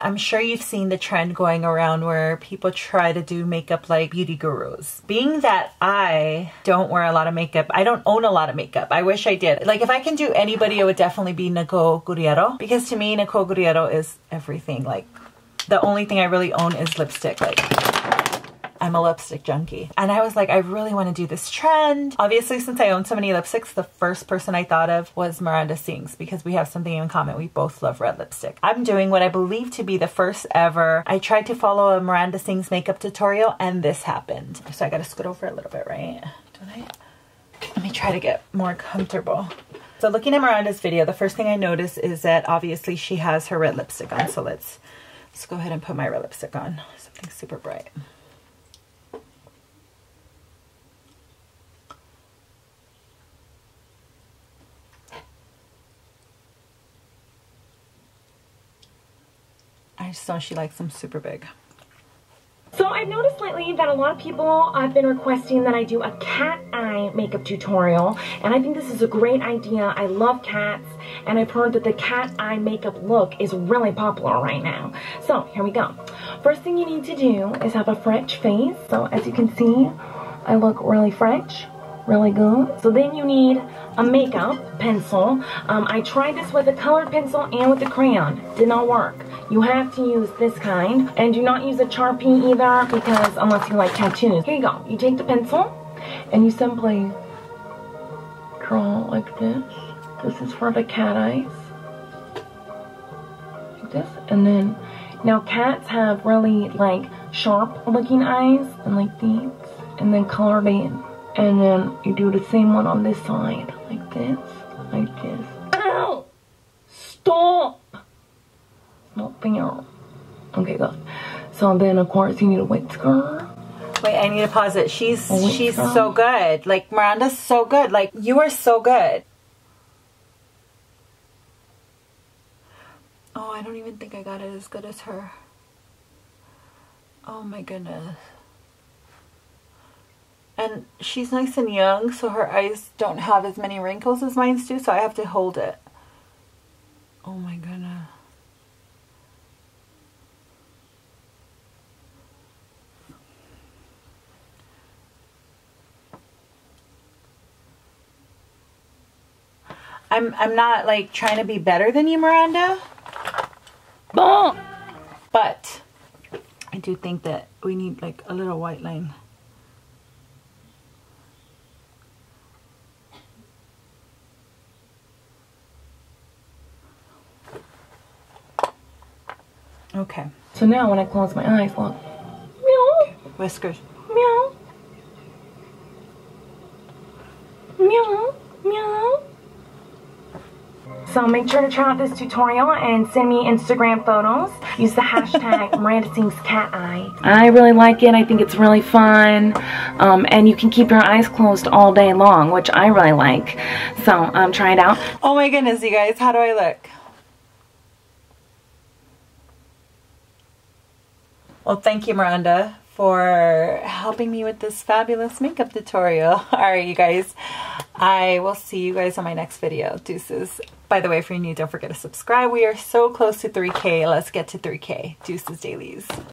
I'm sure you've seen the trend going around where people try to do makeup like beauty gurus. Being that I don't wear a lot of makeup, I don't own a lot of makeup. I wish I did. Like if I can do anybody, it would definitely be Nicole Gurriero, because to me, Nicole Gurriero is everything. Like the only thing I really own is lipstick. Like I'm a lipstick junkie. And I was like, I really want to do this trend. Obviously, since I own so many lipsticks, the first person I thought of was Miranda Sings, because we have something in common. We both love red lipstick. I'm doing what I believe to be the first ever. I tried to follow a Miranda Sings makeup tutorial and this happened. So I got to scoot over a little bit, right? Don't I? Let me try to get more comfortable. So looking at Miranda's video, the first thing I noticed is that obviously she has her red lipstick on. So let's go ahead and put my red lipstick on. Something super bright. I just know she likes them super big. So I've noticed lately that a lot of people have been requesting that I do a cat eye makeup tutorial, and I think this is a great idea. I love cats, and I've heard that the cat eye makeup look is really popular right now. So here we go. First thing you need to do is have a French face. So as you can see, I look really French. Really good. So then you need a makeup pencil. I tried this with a colored pencil and with a crayon. Did not work. You have to use this kind, and do not use a Sharpie either, because unless you like tattoos. Here you go. You take the pencil and you simply draw like this. This is for the cat eyes. Like this. And then, now cats have really like sharp looking eyes, and like these, and then colored in. And then you do the same one on this side, like this, like this. Ow! Stop! Not fair. Okay, good. So then, of course, you need a whisker. Wait, I need to pause it. She's so good. Like, Miranda's so good. Like, you are so good. Oh, I don't even think I got it as good as her. Oh my goodness. And she's nice and young, so her eyes don't have as many wrinkles as mine do, so I have to hold it. Oh my goodness. I'm not like trying to be better than you, Miranda. But I do think that we need like a little white line. Okay. So now when I close my eyes, look. Meow. Whiskers. Meow. Meow. Meow. So make sure to try out this tutorial and send me Instagram photos. Use the hashtag Miranda Sings Cat Eye. I really like it. I think it's really fun. And you can keep your eyes closed all day long, which I really like. So try it out. Oh my goodness, you guys. How do I look? Well, thank you, Miranda, for helping me with this fabulous makeup tutorial. All right, you guys. I will see you guys on my next video. Deuces. By the way, if you're new, don't forget to subscribe. We are so close to 3K. Let's get to 3K. Deuces dailies.